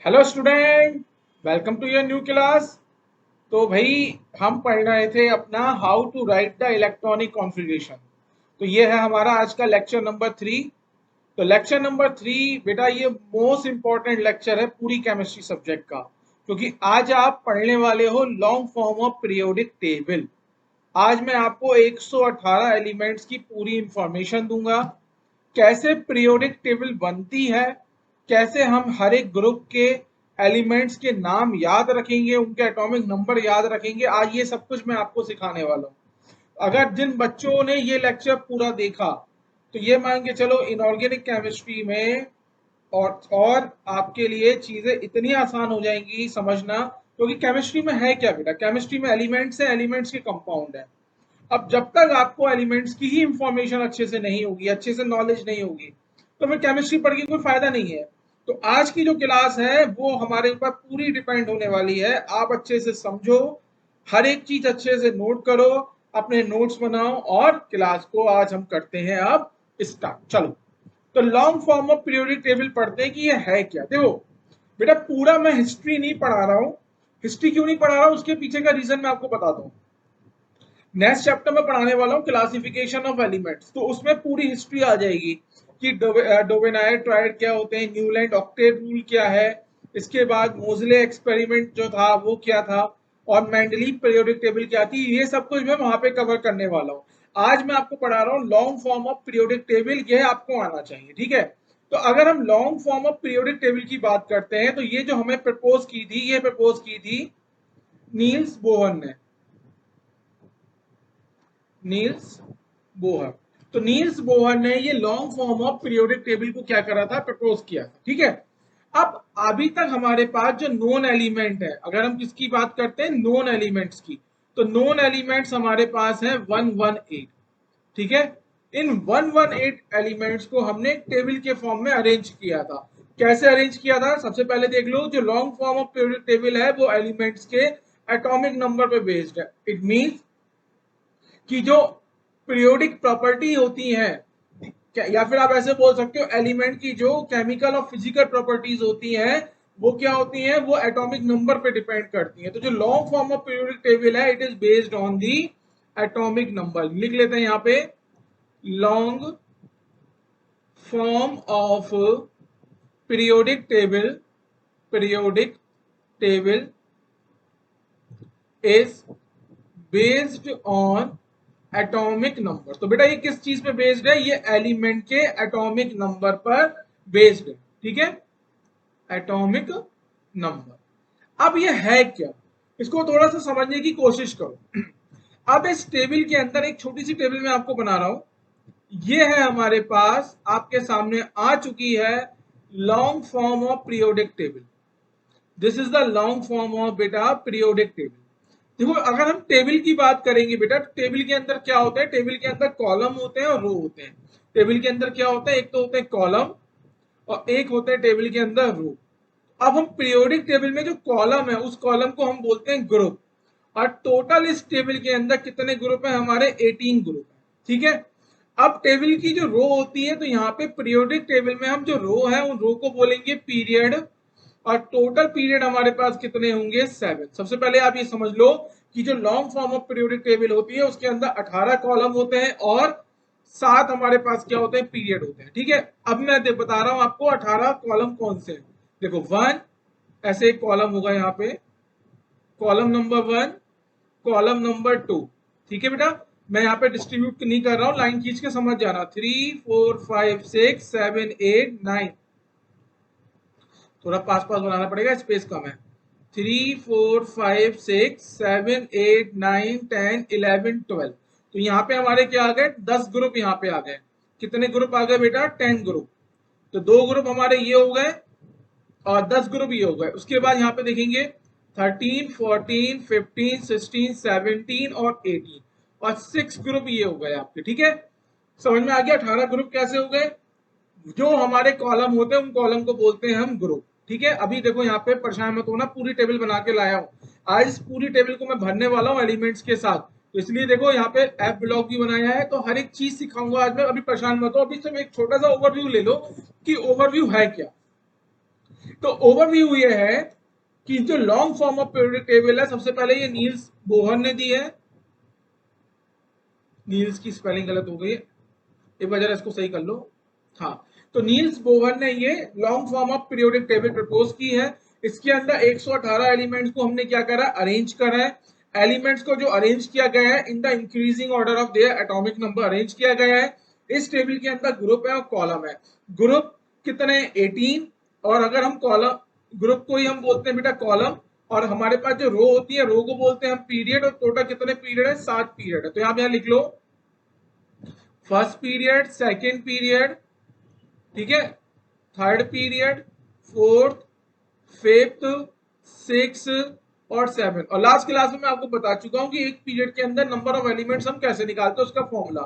Hello student, welcome to your new class. तो भाई हम पढ़ रहे थे अपना how to write the electronic configuration. तो ये है हमारा आज का लेक्चर नंबर 3। तो लेक्चर नंबर 3 बेटा ये मोस्ट इंपॉर्टेंट लेक्चर है पूरी केमिस्ट्री सब्जेक्ट का, क्योंकि आज आप पढ़ने वाले हो long form of periodic table. आज मैं आपको 118 एलिमेंट्स की पूरी इंफॉर्मेशन दूंगा, कैसे पीरियोडिक टेबल बनती है, कैसे हम हर एक ग्रुप के एलिमेंट्स के नाम याद रखेंगे, उनके एटॉमिक नंबर याद रखेंगे। आज ये सब कुछ मैं आपको सिखाने वाला हूँ। अगर जिन बच्चों ने ये लेक्चर पूरा देखा तो ये मान के चलो इनऑर्गेनिक केमिस्ट्री में और आपके लिए चीजें इतनी आसान हो जाएंगी समझना। क्योंकि केमिस्ट्री में है क्या बेटा, केमिस्ट्री में एलिमेंट्स है, एलिमेंट्स के कंपाउंड है। अब जब तक आपको एलिमेंट्स की ही इंफॉर्मेशन अच्छे से नहीं होगी, अच्छे से नॉलेज नहीं होगी, तो फिर केमिस्ट्री पढ़ के कोई फायदा नहीं है। तो आज की जो क्लास है वो हमारे ऊपर पूरी डिपेंड होने वाली है। आप अच्छे से समझो, हर एक चीज अच्छे से नोट करो, अपने नोट्स बनाओ और क्लास को आज हम करते हैं अब स्टार्ट। चलो, तो long form of periodic table पढ़ते हैं कि ये है क्या। देखो बेटा, पूरा मैं हिस्ट्री नहीं पढ़ा रहा हूँ। हिस्ट्री क्यों नहीं पढ़ा रहा हूँ, उसके पीछे का रीजन मैं आपको बताता हूँ। नेक्स्ट चैप्टर में पढ़ाने वाला हूँ क्लासिफिकेशन ऑफ एलिमेंट्स, तो उसमें पूरी हिस्ट्री आ जाएगी कि डोवेनायर ट्रायड क्या होते हैं, न्यूलैंड ऑक्टेट रूल क्या है, इसके बाद मोजले एक्सपेरिमेंट जो था वो क्या था, और मेंडलीव पीरियोडिक टेबल क्या थी। ये सब कुछ मैं वहां पे कवर करने वाला हूँ। आज मैं आपको पढ़ा रहा हूँ long form of periodic table, ये आपको आना चाहिए, ठीक है। तो अगर हम long form of periodic table की बात करते हैं तो ये जो हमें प्रपोज की थी, ये प्रपोज की थी नील्स बोहर ने, नील्स बोहर। तो नील्स बोहर ने ये long form of periodic table को क्या करा था, प्रपोज किया था, ठीक है। अब अभी तक हमारे पास जो नोन एलिमेंट है, अगर हम किसकी बात करते हैं, नोन एलिमेंट्स की, तो नोन एलिमेंट्स हमारे पास है 118, ठीक है। इन 118 एलिमेंट्स को हमने टेबल के फॉर्म में अरेंज किया था। कैसे अरेंज किया था, सबसे पहले देख लो, जो long form of periodic table है वो एलिमेंट्स के एटॉमिक नंबर पे बेस्ड है। इट मींस कि जो पीरियोडिक प्रॉपर्टी होती है, या फिर आप ऐसे बोल सकते हो एलिमेंट की जो केमिकल और फिजिकल प्रॉपर्टीज होती हैं, वो क्या होती हैं, वो एटॉमिक नंबर पे डिपेंड करती हैं। तो जो long form of periodic table है, it is based on the atomic number. लिख लेते हैं यहाँ पे, long form of periodic table, periodic table is based on atomic number. तो बेटा ये किस चीज पे बेस्ड है, ये एलिमेंट के एटॉमिक नंबर पर बेस्ड है, ठीक है, एटॉमिक नंबर। अब ये है क्या, इसको थोड़ा सा समझने की कोशिश करो। अब इस टेबल के अंदर एक छोटी सी टेबल मैं आपको बना रहा हूं। ये है हमारे पास, आपके सामने आ चुकी है long form of periodic table. This is the long form of बेटा पीरियोडिक टेबल। देखो अगर हम टेबल की बात करेंगे बेटा, टेबल के अंदर क्या होता है, टेबल के अंदर कॉलम होते हैं और रो होते हैं। टेबल के अंदर क्या होता है, एक तो होते हैं कॉलम और एक होते हैं टेबल के अंदर रो। अब हम पीरियोडिक टेबल में जो कॉलम है, उस कॉलम को हम बोलते हैं ग्रुप। और टोटल इस टेबल के अंदर कितने ग्रुप है, हमारे 18 ग्रुप है, ठीक है। अब टेबल की जो रो होती है, तो यहाँ पे पीरियोडिक टेबल में हम जो रो है उन रो को बोलेंगे पीरियड। और टोटल पीरियड हमारे पास कितने होंगे, 7। सबसे पहले आप ये समझ लो कि जो long form of periodic table होती है उसके अंदर 18 कॉलम होते हैं और 7 हमारे पास क्या होते हैं, पीरियड होते हैं, ठीक है। अब मैं बता रहा हूं आपको 18 कॉलम कौन से हैं। देखो 1 ऐसे एक कॉलम होगा यहाँ पे, कॉलम नंबर 1, कॉलम नंबर 2, ठीक है बेटा। मैं यहाँ पे डिस्ट्रीब्यूट नहीं कर रहा हूँ, लाइन खींच के समझ जाना। 3 4 5 6 7 8 9, थोड़ा पास पास बनाना पड़ेगा, स्पेस कम है। 3 4 5 6 7 8 9 10 11 12। तो यहाँ पे हमारे क्या आ गए, 10 ग्रुप यहाँ पे आ गए। कितने ग्रुप आ गए बेटा, 10 ग्रुप। तो 2 ग्रुप हमारे ये हो गए और 10 ग्रुप ये हो गए। उसके बाद यहाँ पे देखेंगे 13 14 15 16 17 और 18 और 6 ग्रुप ये हो गए आपके, ठीक है। समझ में आ गया 18 ग्रुप कैसे हो गए। जो हमारे कॉलम होते हैं उन कॉलम को बोलते हैं हम ग्रुप, ठीक है। अभी देखो यहाँ पे परेशान मत होना, पूरी टेबल बना के लाया हूँ। आज इस पूरी टेबल को मैं भरने वाला हूँ एलिमेंट्स के साथ, तो इसलिए देखो यहाँ पे एप ब्लॉक भी बनाया है, तो हर एक चीज सिखाऊंगा आज मैं। अभी परेशान मत हो, अभी सिर्फ एक छोटा सा ओवरव्यू ले लो कि ओवरव्यू है क्या। तो ओवरव्यू ये है कि जो long form of periodic table है, सबसे पहले ये नील्स बोहर ने दी है। नील्स की स्पेलिंग गलत हो गई है, एक बार जरा इसको सही कर लो। हाँ, तो नील्स बोहर ने ये long form of periodic table propose की है। इसके अंदर 118 एलिमेंट्स को हमने क्या करा, अरेंज करा है। एलिमेंट्स को जो अरेंज किया गया है in the increasing order of their atomic number arrange किया गया है। इस टेबल के अंदर ग्रुप है और कॉलम है। ग्रुप कितने, 18। और अगर हम कॉलम, ग्रुप को ही हम बोलते हैं बेटा कॉलम, और हमारे पास जो रो होती है, रो को बोलते हैं हम पीरियड। और टोटल कितने पीरियड है, 7 पीरियड है। तो यहाँ लिख लो, फर्स्ट पीरियड, सेकेंड पीरियड, ठीक है, third period, fourth, fifth, six और सेवन। और लास्ट क्लास में मैं आपको बता चुका हूं कि एक पीरियड के अंदर नंबर ऑफ एलिमेंट्स हम कैसे निकालते हैं, उसका फॉर्मूला।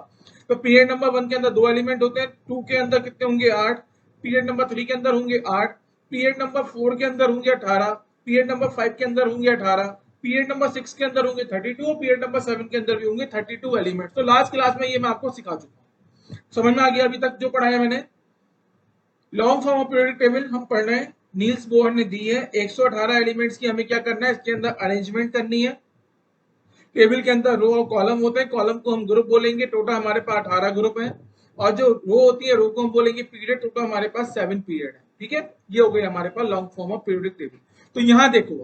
तो पीरियड नंबर 1 के अंदर 2 एलिमेंट होते हैं, 2 के अंदर कितने होंगे, 8। पीरियड नंबर 3 के अंदर होंगे 8। पीरियड नंबर 4 के अंदर होंगे 18। पीरियड नंबर 5 के अंदर होंगे 18। पीरियड नंबर 6 के अंदर होंगे 32। और पीरियड नंबर 7 के अंदर भी होंगे 32 एलिमेंट्स। तो लास्ट क्लास में ये मैं आपको सिखा चुका हूँ। समझ में आ गया अभी तक जो पढ़ाया मैंने? Long form of periodic table हम पढ़ रहे हैं, नील्स बोहर ने दी है। 118 एलिमेंट्स की हमें क्या करना है, इसके अंदर अरेंजमेंट करनी है। टेबल के अंदर रो और कॉलम होते हैं, कॉलम को हम ग्रुप बोलेंगे। टोटल हमारे पास 18 ग्रुप हैं। और जो रो होती है, रो को हम बोलेंगे पीरियड। टोटल हमारे पास 7 पीरियड है, ठीक है। ये हो गई हमारे पास long form of periodic table. तो यहाँ देखो,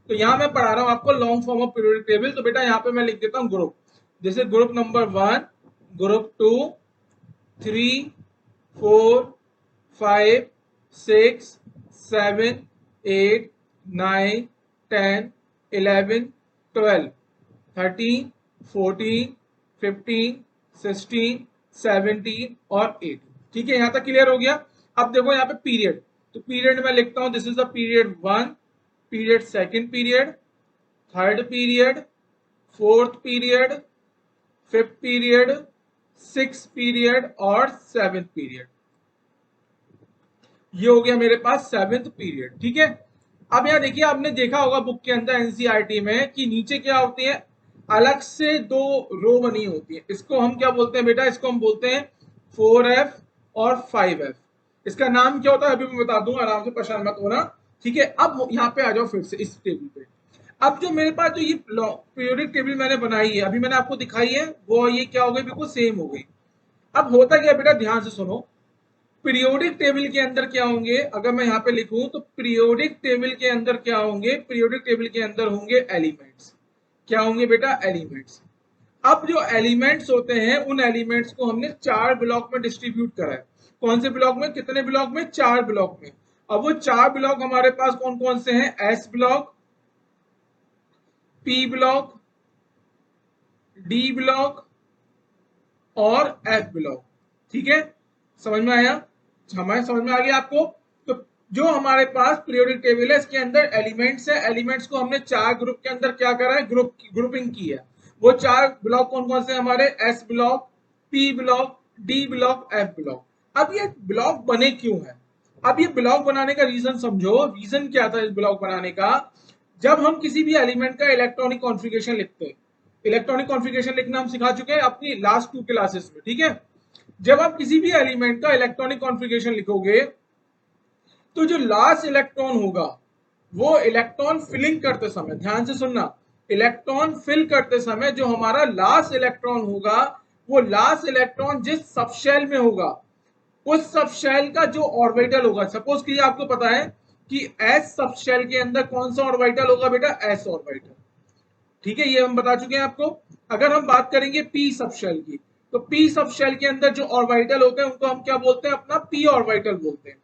तो यहाँ मैं पढ़ा रहा हूँ आपको long form of periodic table. तो बेटा यहाँ पे मैं लिख देता हूँ ग्रुप, जैसे ग्रुप नंबर 1, ग्रुप 2, 3, 4, 5, 6, 7, 8, 9, 10, 11, 12, 13, 14, 15, 16, 17 और 18। ठीक है, यहां तक क्लियर हो गया। अब देखो यहाँ पे पीरियड, तो पीरियड में लिखता हूं, this is the period 1, period second period, third period, fourth period, fifth period, six period और सेवेंथ पीरियड। ये हो गया मेरे पास 7th पीरियड, ठीक है। अब यहाँ देखिए, आपने देखा होगा बुक के अंदर एनसीईआरटी में कि नीचे क्या होती है, अलग से 2 रो बनी होती है। इसको हम क्या बोलते हैं बेटा, इसको हम बोलते हैं 4F और 5F। इसका नाम क्या होता है अभी मैं बता दूंगा, आराम से परेशान मत होना, ठीक है। अब यहाँ पे आ जाओ फिर से इस टेबल पे। अब जो मेरे पास जो ये पीरियोडिक टेबल मैंने बनाई है, अभी मैंने आपको दिखाई है, वो ये क्या हो गई, बिल्कुल सेम हो गई। अब होता क्या बेटा, ध्यान से सुनो। पीरियोडिक टेबल के अंदर क्या होंगे, अगर मैं यहाँ पे लिखूं तो पीरियोडिक टेबल के अंदर क्या होंगे, पीरियोडिक टेबल के अंदर होंगे एलिमेंट्स। क्या होंगे बेटा, एलिमेंट्स। अब जो एलिमेंट्स होते हैं, उन एलिमेंट्स को हमने 4 ब्लॉक में डिस्ट्रीब्यूट करा है। कौन से ब्लॉक में, कितने ब्लॉक में, 4 ब्लॉक में। अब वो 4 ब्लॉक हमारे पास कौन कौन से हैं, S block, P block, D block और एफ ब्लॉक। ठीक है, समझ में आया, हमारे समझ में आ गया आपको? तो जो हमारे पास पीरियोडिक टेबल है, इसके अंदर एलिमेंट्स है। एलिमेंट्स को हमने 4 ग्रुप के अंदर क्या करा है, ग्रुपिंग की है। वो 4 ब्लॉक कौन कौन से हमारे, S block, P block, D block, F block. अब ये ब्लॉक बने क्यों है, अब ये ब्लॉक बनाने का रीजन समझो। रीजन क्या था इस ब्लॉक बनाने का, जब हम किसी भी एलिमेंट का इलेक्ट्रॉनिक कॉन्फ़िगरेशन लिखते हैं, इलेक्ट्रॉनिक कॉन्फ़िगरेशन लिखना हम सिखा चुके हैं अपनी लास्ट 2 क्लासेस में, ठीक है। जब आप किसी भी एलिमेंट का इलेक्ट्रॉनिक कॉन्फ़िगरेशन लिखोगे, तो जो लास्ट इलेक्ट्रॉन होगा, वो इलेक्ट्रॉन फिलिंग करते समय, ध्यान से सुनना, इलेक्ट्रॉन फिल करते समय जो हमारा लास्ट इलेक्ट्रॉन होगा, वो लास्ट इलेक्ट्रॉन जिस सबशेल में होगा, उस सबशेल का जो ऑर्बिटल होगा, सपोज कीजिए आपको पता है कि एस सबशेल के अंदर कौन सा ऑर्बिटल होगा बेटा, एस ऑर्बिटल, ठीक है, ये हम बता चुके हैं आपको। अगर हम बात करेंगे पी सबशेल की, तो पी सबशेल के अंदर जो ऑर्बिटल होते हैं उनको हम क्या बोलते हैं, अपना पी ऑर्बिटल बोलते हैं।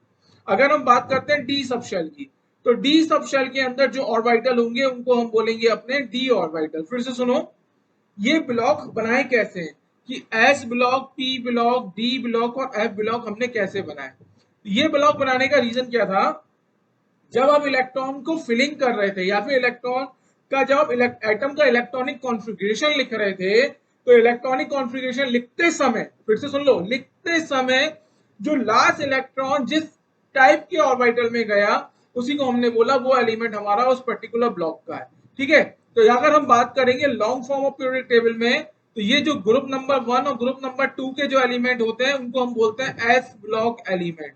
अगर हम बात करते हैं डी सबशेल की, तो डी सबशेल के अंदर जो ऑर्बिटल होंगे उनको हम बोलेंगे अपने डी ऑर्बिटल। फिर से सुनो, ये ब्लॉक बनाए कैसे हैं, कि S block, P block, D block और एफ ब्लॉक हमने कैसे बनाए। ये ब्लॉक बनाने का रीजन क्या था, जब आप इलेक्ट्रॉन को फिलिंग कर रहे थे, या फिर इलेक्ट्रॉन का जब एटम का इलेक्ट्रॉनिक कॉन्फ़िगरेशन लिख रहे थे, तो इलेक्ट्रॉनिक कॉन्फ़िगरेशन लिखते समय, फिर से सुन लो, लिखते समय जो लास्ट इलेक्ट्रॉन जिस टाइप के ऑर्बिटल में गया, उसी को हमने बोला वो एलिमेंट हमारा उस पर्टिकुलर ब्लॉक का है, ठीक है। तो अगर हम बात करेंगे long form of periodic table में, तो ये जो ग्रुप नंबर 1 और ग्रुप नंबर 2 के जो एलिमेंट होते हैं, उनको हम बोलते हैं S block element.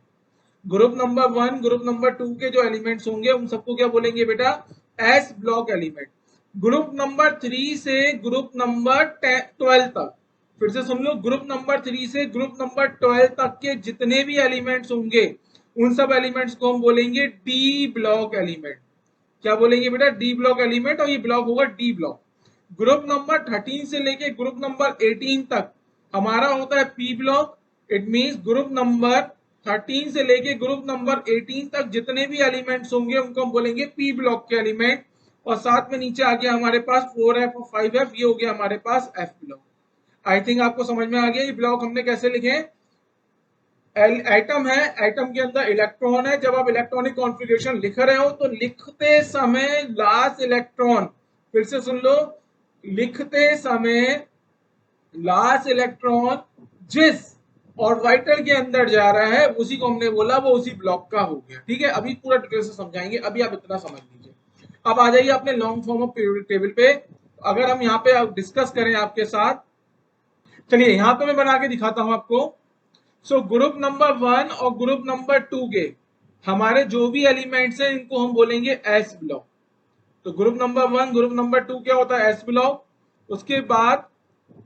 Group number 1, group number 2 के जो एलिमेंट्स होंगे उन सबको क्या बोलेंगे बेटा, S block element. Group number 3 से ग्रुप नंबर 12 तक, फिर से सुन लो, ग्रुप नंबर 3 से ग्रुप नंबर 12 तक के जितने भी एलिमेंट्स होंगे उन सब एलिमेंट्स को हम बोलेंगे डी ब्लॉक एलिमेंट। क्या बोलेंगे बेटा, डी ब्लॉक एलिमेंट, और ये ब्लॉक होगा डी ब्लॉक। ग्रुप नंबर 13 से लेके ग्रुप नंबर 18 तक हमारा होता है P block. It means group number 13 से लेके ग्रुप नंबर 18 तक जितने भी एलिमेंट्स होंगे उनको हम बोलेंगे पी ब्लॉक के एलिमेंट। और साथ में नीचे आ गया हमारे पास 4f और 5f, ये हो गया हमारे पास एफ ब्लॉक। आई थिंक आपको समझ में आ गया ये ब्लॉक हमने कैसे लिखे। एटम है, एटम के अंदर इलेक्ट्रॉन है। जब आप इलेक्ट्रॉनिक कॉन्फ़िगरेशन लिख रहे हो तो लिखते समय लास्ट इलेक्ट्रॉन, फिर से सुन लो, लिखते समय लास्ट इलेक्ट्रॉन जिस ऑर्बिटल के अंदर जा रहा है उसी को हमने बोला वो उसी ब्लॉक का हो गया। ठीक है, अभी पूरा डिटेल से समझाएंगे, अभी आप इतना समझ लीजिए। अब आ जाइए अपने long form of periodic table पे। अगर हम यहाँ पे डिस्कस करें आपके साथ, चलिए यहाँ पे मैं बना के दिखाता हूं आपको। सो ग्रुप नंबर 1 और ग्रुप नंबर 2 के हमारे जो भी एलिमेंट्स हैं इनको हम बोलेंगे एस ब्लॉक। तो ग्रुप नंबर 1 ग्रुप नंबर 2 क्या होता है, एस ब्लॉक। उसके बाद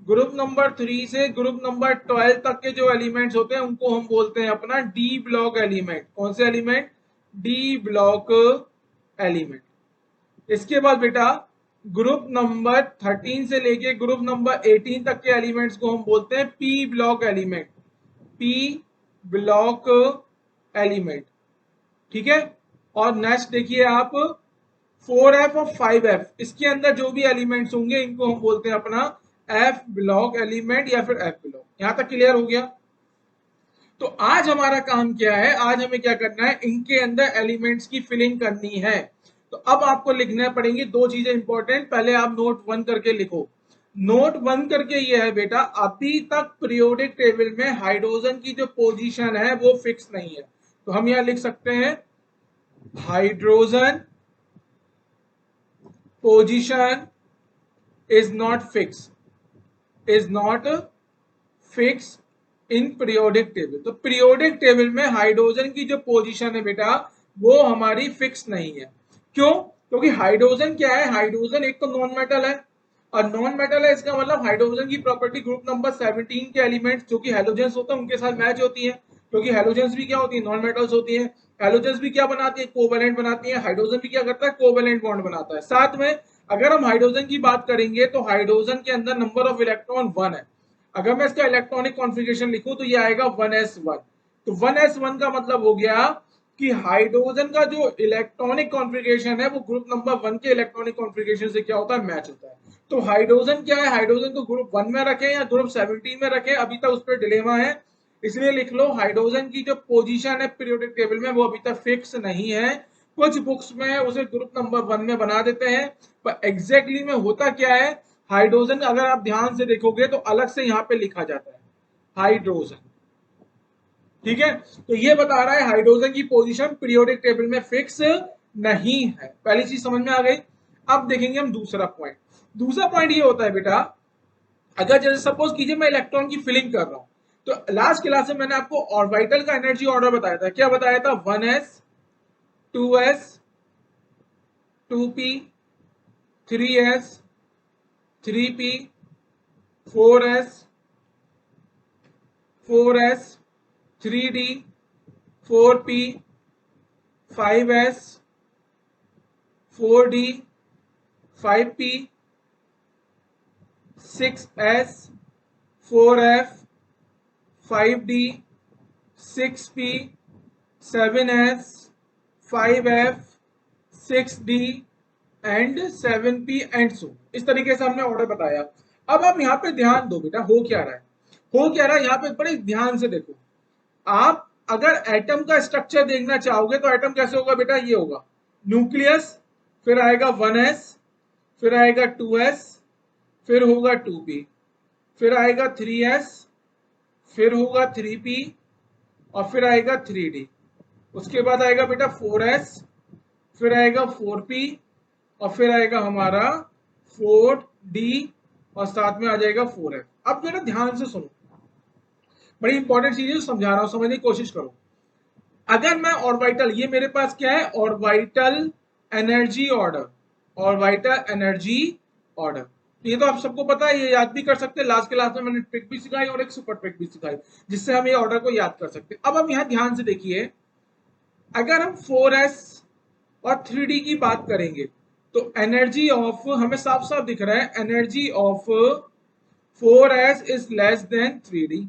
ग्रुप नंबर 3 से ग्रुप नंबर 12 तक के जो एलिमेंट्स होते हैं उनको हम बोलते हैं अपना डी ब्लॉक एलिमेंट। कौन से एलिमेंट, डी ब्लॉक एलिमेंट। इसके बाद बेटा ग्रुप नंबर 13 से लेके ग्रुप नंबर 18 तक के एलिमेंट्स को हम बोलते हैं P block element, P block element. ठीक है, और नेक्स्ट देखिए आप 4f और 5f, इसके अंदर जो भी एलिमेंट्स होंगे इनको हम बोलते हैं अपना एफ ब्लॉक एलिमेंट या फिर एफ ब्लॉक। यहां तक क्लियर हो गया। तो आज हमारा काम क्या है, आज हमें क्या करना है, इनके अंदर एलिमेंट्स की फिलिंग करनी है। तो अब आपको लिखना पड़ेंगी दो चीजें इंपॉर्टेंट, पहले आप नोट 1 करके लिखो। नोट 1 करके ये है बेटा, अभी तक पीरियोडिक टेबल में हाइड्रोजन की जो पोजीशन है वो फिक्स नहीं है। तो हम यहां लिख सकते हैं hydrogen position is not fix, is not fix in periodic table. तो पीरियोडिक टेबल में हाइड्रोजन की जो पोजीशन है बेटा वो हमारी फिक्स नहीं है। क्यों, क्योंकि हाइड्रोजन क्या है, हाइड्रोजन एक तो नॉन मेटल है, और नॉन मेटल है इसका मतलब हाइड्रोजन की प्रॉपर्टी ग्रुप नंबर 17 के एलिमेंट्स जो कि हैलोजेंस होते हैं उनके साथ मैच होती है, क्योंकि हैलोजेंस भी क्या होती है, नॉन मेटल्स होती है। हैलोजेंस भी क्या बनाती है, कोवेलेंट बनाती है। हाइड्रोजन भी क्या करता है, कोवेलेंट बॉन्ड बनाता है। साथ में अगर हम हाइड्रोजन की बात करेंगे तो हाइड्रोजन के अंदर नंबर ऑफ इलेक्ट्रॉन 1 है। अगर मैं इसका इलेक्ट्रॉनिक कॉन्फ़िगरेशन लिखूं तो ये आएगा 1s1। तो 1s1 का मतलब हो गया कि हाइड्रोजन का जो इलेक्ट्रॉनिक कॉन्फ़िगरेशन है वो ग्रुप नंबर 1 के इलेक्ट्रॉनिक कॉन्फ़िगरेशन से क्या होता है, मैच होता है। तो हाइड्रोजन क्या है, हाइड्रोजन को ग्रुप 1 में रखें या ग्रुप 17 में रखें, अभी तक उस पर डिलेमा है। इसलिए लिख लो हाइड्रोजन की जो पोजीशन है पीरियोडिक टेबल में वो अभी तक फिक्स नहीं है। कुछ बुक्स में उसे ग्रुप नंबर 1 में बना देते हैं, पर एग्जैक्टली में होता क्या है, हाइड्रोजन अगर आप ध्यान से देखोगे तो अलग से यहाँ पे लिखा जाता है हाइड्रोजन। ठीक है, तो ये बता रहा है हाइड्रोजन की पोजीशन पीरियोडिक टेबल में फिक्स नहीं है। पहली चीज समझ में आ गई। अब देखेंगे हम दूसरा पॉइंट। दूसरा पॉइंट ये होता है बेटा, अगर जैसे सपोज कीजिए मैं इलेक्ट्रॉन की फिलिंग कर रहा हूं, तो लास्ट क्लास में मैंने आपको ऑर्बिटल का एनर्जी ऑर्डर बताया था। क्या बताया था, 1s 2s 2p 3s 3p 4s 4s 3d 4p 5s 4d 5p 6s 4f 5d 6p 7s 5f 6d and 7p and so. इस तरीके से हमने ऑर्डर बताया। अब आप यहाँ पे ध्यान दो बेटा, हो क्या रहा है, हो क्या रहा है यहाँ पे बड़े ध्यान से देखो। आप अगर एटम का स्ट्रक्चर देखना चाहोगे तो एटम कैसे होगा बेटा, ये होगा न्यूक्लियस, फिर आएगा 1s, फिर आएगा 2s, फिर होगा 2p, फिर आएगा 3s, फिर होगा 3p, और फिर आएगा 3d। उसके बाद आएगा बेटा 4s, फिर आएगा 4p, और फिर आएगा हमारा 4d, और साथ में आ जाएगा 4f। अब बेटा ध्यान से सुनो, बड़ी इंपॉर्टेंट चीज है समझा रहा हूं, समझने की कोशिश करो। अगर मैं ऑर्बिटल, ये मेरे पास क्या है, orbital energy order, orbital energy order, ये तो आप सबको पता है, ये याद भी कर सकते हैं। लास्ट क्लास में मैंने ट्रिक भी सिखाई और एक सुपर ट्रिक भी सिखाई जिससे हम ये ऑर्डर को याद कर सकते हैं। अब हम यहाँ ध्यान से देखिए, अगर हम 4s और 3d की बात करेंगे तो एनर्जी ऑफ, हमें साफ साफ दिख रहा है, energy of 4s is less than 3d।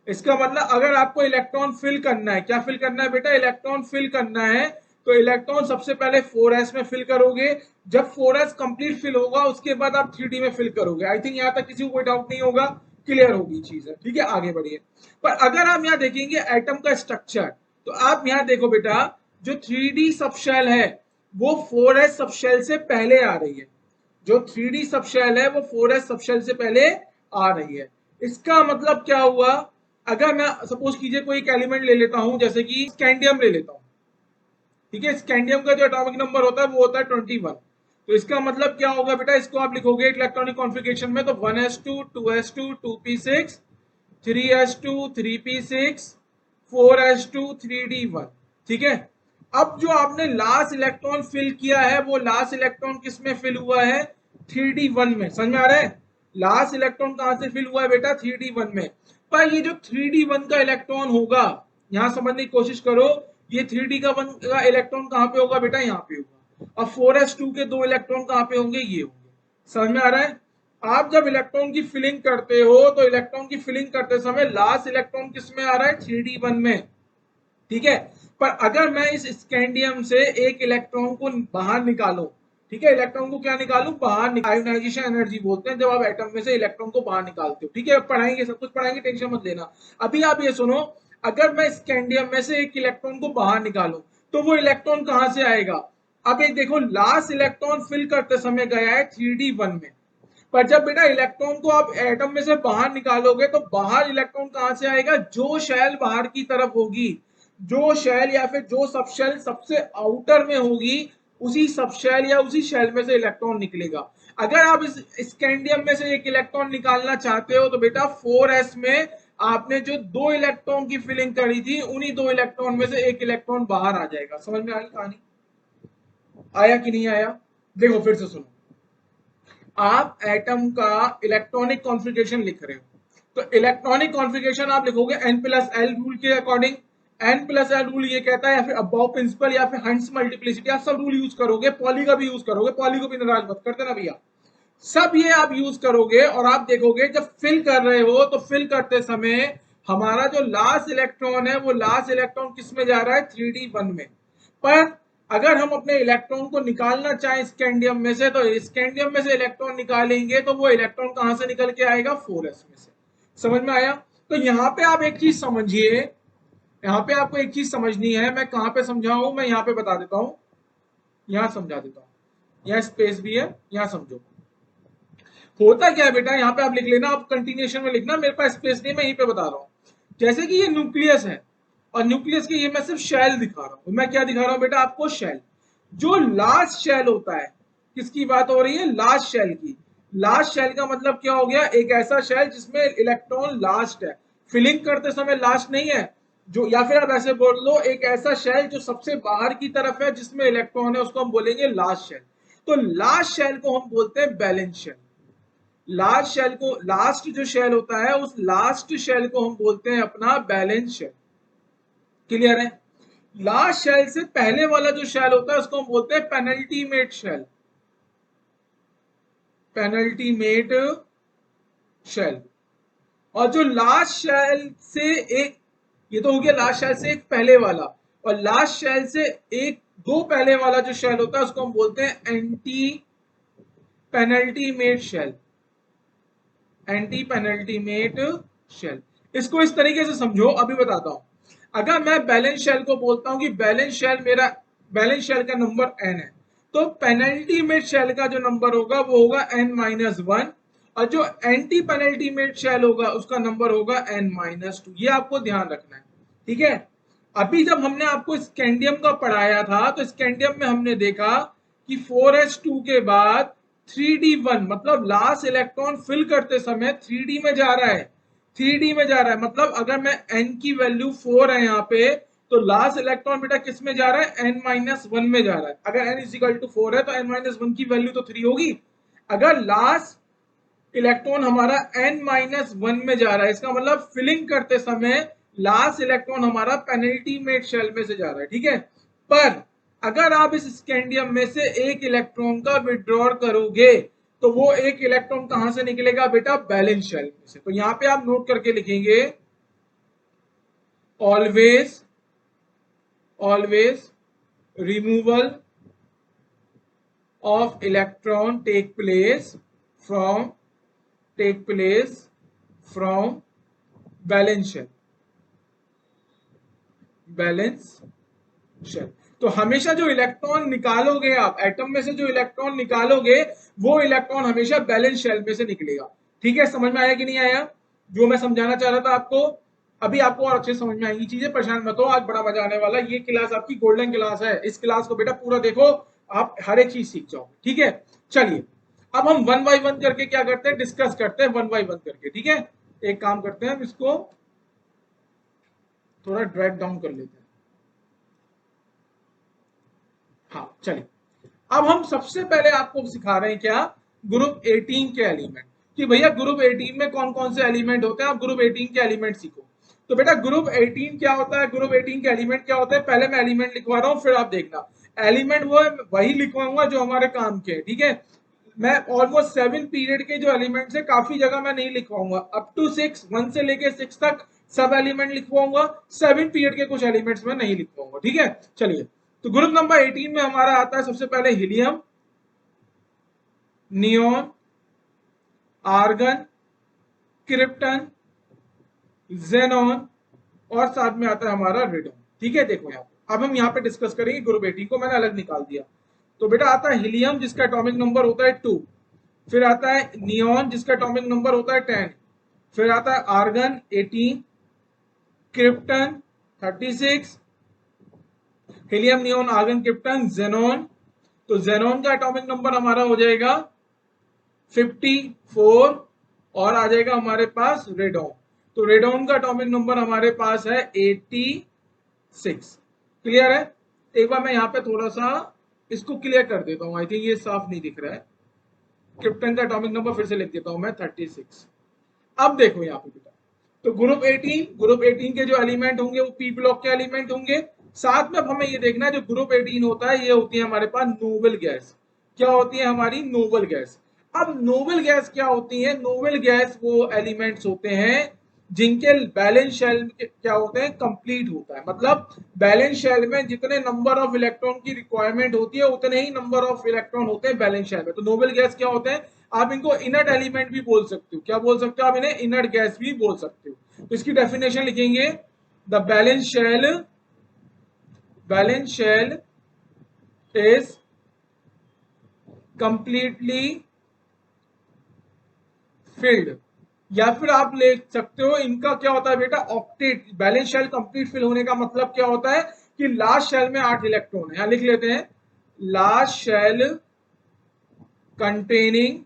इसका मतलब अगर आपको इलेक्ट्रॉन फिल करना है, क्या फिल करना है बेटा, इलेक्ट्रॉन फिल करना है, तो इलेक्ट्रॉन सबसे पहले 4s में फिल करोगे। जब 4s कंप्लीट फिल होगा उसके बाद आप 3d में फिल करोगे। आई थिंक यहां तक किसी को कोई डाउट नहीं होगा, क्लियर होगी चीज है, ठीक है, आगे बढ़िए। पर अगर आप यहाँ देखेंगे एटम का स्ट्रक्चर, तो आप यहाँ देखो बेटा, जो 3d सबशेल है वो 4s सबशेल से पहले आ रही है। जो 3d सबशेल है वो 4s सबशेल से पहले आ रही है। इसका मतलब क्या हुआ, अगर मैं सपोज कीजिए कोई एक एलिमेंट ले लेता हूं, जैसे कि स्कैंडियम ले लेता हूं, ठीक है, स्कैंडियम का जो एटॉमिक नंबर होता है वो होता है 21। तो इसका मतलब क्या होगा बेटा, इसको आप लिखोगे इलेक्ट्रॉनिक कॉन्फ़िगरेशन में तो 1s2 2s2 2p6 3s2 3p6 4s2 3d1, ठीक है। अब जो आपने लास्ट इलेक्ट्रॉन फिल किया है वो लास्ट इलेक्ट्रॉन किस में फिल हुआ है, 3d1 में, समझ में आ रहा है। लास्ट इलेक्ट्रॉन कहां से फिल हुआ है बेटा, 3d1 में। पर ये जो 3d1 का इलेक्ट्रॉन होगा, यहां समझने की कोशिश करो, ये 3d का 1 का इलेक्ट्रॉन कहां पे होगा बेटा, यहाँ पे होगा। और 4s2 के 2 इलेक्ट्रॉन कहां पे होंगे, ये होंगे। समझ में आ रहा है। आप जब इलेक्ट्रॉन की फिलिंग करते हो तो इलेक्ट्रॉन की फिलिंग करते समय लास्ट इलेक्ट्रॉन किस में आ रहा है, 3d1 में, ठीक है। पर अगर मैं इस स्कैंडियम से एक इलेक्ट्रॉन को बाहर निकालूं, ठीक है, इलेक्ट्रॉन को क्या निकालूं, बाहर, आयोनाइजेशन एनर्जी बोलते हैं जब आप एटम में से इलेक्ट्रॉन को बाहर निकालते हो, ठीक है। पढ़ाएंगे, सब कुछ पढ़ाएंगे, टेंशन मत लेना। अभी आप ये सुनो, अगर मैं स्कैंडियम में से एक इलेक्ट्रॉन को बाहर निकालूं तो वो इलेक्ट्रॉन कहां से आएगा। अब एक देखो, लास्ट इलेक्ट्रॉन फिल करते समय गया है 3d1 में, पर जब बेटा इलेक्ट्रॉन को आप एटम में से बाहर निकालोगे तो बाहर इलेक्ट्रॉन कहां से आएगा, जो शेल बाहर की तरफ होगी, जो शेल या फिर जो सबशेल सबसे आउटर में होगी, उसी सबशेल या उसी शेल में से इलेक्ट्रॉन निकलेगा। अगर आप इस स्कैंडियम में से एक इलेक्ट्रॉन निकालना चाहते हो तो बेटा 4s में आपने जो 2 इलेक्ट्रॉन की फिलिंग करी थी, उन्हीं 2 इलेक्ट्रॉन में से एक इलेक्ट्रॉन बाहर आ जाएगा। समझ में आई कहानी, आया कि नहीं आया, देखो फिर से सुनो। आप एटम का इलेक्ट्रॉनिक कॉन्फ़िगरेशन लिख रहे हो, तो इलेक्ट्रॉनिक कॉन्फ़िगरेशन आप लिखोगे n+l रूल के अकॉर्डिंग। n+l रूल ये कहता है, या फिर अबव प्रिंसिपल या फिर हंट्स मल्टीप्लिसिटी, आप सब रूल यूज करोगे, पॉली का भी यूज करोगे, पॉली को भी नाराज मत कर देना भैया, सब ये आप यूज करोगे। और आप देखोगे जब फिल कर रहे हो तो फिल करते समय हमारा जो लास्ट इलेक्ट्रॉन है वो लास्ट इलेक्ट्रॉन किस में जा रहा है, 3d1 में। पर अगर हम अपने इलेक्ट्रॉन को निकालना चाहें स्कैंडियम में से, तो स्कैंडियम में से इलेक्ट्रॉन निकालेंगे तो वो इलेक्ट्रॉन कहां से निकल के आएगा, 4s में से। समझ में आया। तो यहाँ पे आप एक चीज समझिए, यहाँ पे आपको एक चीज समझनी है, मैं कहां पे समझाऊं, मैं यहाँ पे बता देता हूं, यहाँ समझा देता हूं, यहाँ स्पेस भी है, यहाँ समझो। होता क्या है बेटा, यहाँ पे आप लिख लेना, आप कंटिन्यूएशन में लिखना, मेरे पास स्पेस नहीं, मैं यहीं पे बता रहा हूँ। जैसे कि ये न्यूक्लियस है और न्यूक्लियस के ये मैं सिर्फ शेल दिखा रहा हूँ, मैं क्या दिखा रहा हूँ बेटा आपको, शेल। जो लास्ट शेल होता है, किसकी बात हो रही है, लास्ट शेल की। लास्ट शेल का मतलब क्या हो गया, एक ऐसा शेल जिसमें इलेक्ट्रॉन लास्ट है, फिलिंग करते समय लास्ट नहीं है, जो, या फिर आप ऐसे बोल लो, एक ऐसा शेल जो सबसे बाहर की तरफ है जिसमें इलेक्ट्रॉन है, उसको हम बोलेंगे लास्ट शेल। तो लास्ट शेल को हम बोलते हैं बैलेंस शेल। लास्ट शेल को, लास्ट जो शेल होता है उस लास्ट शेल को हम बोलते हैं अपना बैलेंस शेल। क्लियर है। लास्ट शेल से पहले वाला जो शेल होता है उसको हम बोलते हैं पेनल्टीमेट शेल, पेनल्टीमेट शेल। और जो लास्ट शेल से एक, ये तो हो गया लास्ट शेल से एक पहले वाला, और लास्ट शेल से एक दो पहले वाला जो शेल होता है उसको हम बोलते हैं anti penultimate shell, anti penultimate shell. इसको इस तरीके से समझो, अभी बताता हूं। अगर मैं बैलेंस शेल को बोलता हूं कि बैलेंस शेल मेरा, बैलेंस शेल का नंबर n है, तो पेनल्टीमेट शेल का जो नंबर होगा वो होगा n-1, और जो एंटी पेनल्टीमेट शेल होगा उसका नंबर होगा n-2। ये आपको ध्यान रखना है, ठीक है। अभी जब हमने आपको स्कैंडियम का पढ़ाया था तो स्कैंडियम में हमने देखा कि 4s2 के बाद 3d1, मतलब लास्ट इलेक्ट्रॉन फिल करते समय 3d में जा रहा है, 3d में जा रहा है। मतलब अगर मैं n की वैल्यू 4 है यहाँ पे, तो लास्ट इलेक्ट्रॉन बेटा किस में जा रहा है, n-1 में जा रहा है। अगर n इक्वल टू 4 है तो n-1 की वैल्यू तो 3 होगी। अगर लास्ट इलेक्ट्रॉन हमारा n-1 में जा रहा है, इसका मतलब फिलिंग करते समय लास्ट इलेक्ट्रॉन हमारा पेनल्टीमेट शेल में से जा रहा है, ठीक है। पर अगर आप इस स्कैंडियम में से एक इलेक्ट्रॉन का विड्रॉ करोगे तो वो एक इलेक्ट्रॉन कहां से निकलेगा बेटा, बैलेंस शेल में से। तो यहां पे आप नोट करके लिखेंगे always removal of electron take place from valence shell. तो हमेशा जो इलेक्ट्रॉन निकालोगे आप एटम में से, जो इलेक्ट्रॉन निकालोगे वो इलेक्ट्रॉन हमेशा बैलेंस शेल में से निकलेगा। ठीक है, समझ में आया कि नहीं आया जो मैं समझाना चाह रहा था आपको? अभी आपको और अच्छे समझ में आएंगी चीजें, परेशान मत हो, आज बड़ा मजा आने वाला। ये क्लास आपकी गोल्डन क्लास है, इस क्लास को बेटा पूरा देखो, आप हर एक चीज सीख जाओगे। ठीक है, चलिए अब हम वन बाय वन करके क्या करते हैं, डिस्कस करते हैं वन बाय वन करके। ठीक है, एक काम करते हैं, हम इसको थोड़ा ड्रैग डाउन कर लेते हैं। हाँ चलिए, अब हम सबसे पहले आपको सिखा रहे हैं क्या, ग्रुप 18 के एलिमेंट, कि भैया ग्रुप 18 में कौन कौन से एलिमेंट होते हैं, आप ग्रुप 18 के एलिमेंट सीखो। तो बेटा ग्रुप 18 क्या होता है, ग्रुप 18 के एलिमेंट क्या होते हैं, पहले मैं एलिमेंट लिखवा रहा हूं, फिर आप देखना। एलिमेंट वो वही लिखवाऊंगा जो हमारे काम के, ठीक है। मैं ऑलमोस्ट 7 पीरियड के जो एलिमेंट्स है काफी जगह मैं नहीं लिखवाऊंगा, अप टू 6, 1 से लेके 6 तक सब एलिमेंट लिखवाऊंगा, 7 पीरियड के कुछ एलिमेंट्स में नहीं लिखवाऊंगा। ठीक है, चलिए तो ग्रुप नंबर 18 में हमारा आता है सबसे पहले helium, neon, argon, krypton, xenon और साथ में आता है हमारा रेडॉन। ठीक है, देखो यहाँ पे अब हम यहाँ पे डिस्कस करेंगे ग्रुप 18 को, मैंने अलग निकाल दिया। तो बेटा आता है हीलियम जिसका एटॉमिक नंबर होता है 2, फिर आता है नियोन जिसका एटॉमिक नंबर होता है 10, फिर आता है argon 18, krypton 36, helium, neon, argon, krypton, xenon. तो जेनॉन का एटॉमिक नंबर हमारा हो जाएगा 54 और आ जाएगा हमारे पास रेडॉन। तो रेडॉन का एटॉमिक नंबर हमारे पास है 86। क्लियर है? एक बार मैं यहाँ पे थोड़ा सा इसको क्लियर कर देता हूँ, आई थिंक ये साफ नहीं दिख रहा है। क्रिप्टन का एटॉमिक नंबर फिर से लिख देता हूँ मैं 36। अब देखो यहाँ पे बेटा, तो ग्रुप 18 के जो एलिमेंट होंगे वो पी ब्लॉक के एलिमेंट होंगे। साथ में अब हमें ये देखना है जो ग्रुप 18 होता है ये होती है हमारे पास नोबल गैस। क्या होती है हमारी नोबल गैस? अब नोबल गैस क्या होती है? नोबल गैस वो एलिमेंट्स होते हैं जिनके बैलेंस शेल क्या होते हैं, कंप्लीट होता है। मतलब बैलेंस शेल में जितने नंबर ऑफ इलेक्ट्रॉन की रिक्वायरमेंट होती है उतने ही नंबर ऑफ इलेक्ट्रॉन होते हैं बैलेंस शेल में। तो नोबल गैस क्या होते हैं? आप इनको इनर्ट एलिमेंट भी बोल सकते हो। क्या बोल सकते हो आप इन्हें? इनर्ट गैस भी बोल सकते हो। तो इसकी डेफिनेशन लिखेंगे, the valence shell is completely filled. या फिर आप ले सकते हो इनका क्या होता है बेटा, octet. Valence shell complete fill होने का मतलब क्या होता है कि लास्ट शेल में 8 इलेक्ट्रॉन है। यहां लिख लेते हैं, लास्ट शेल कंटेनिंग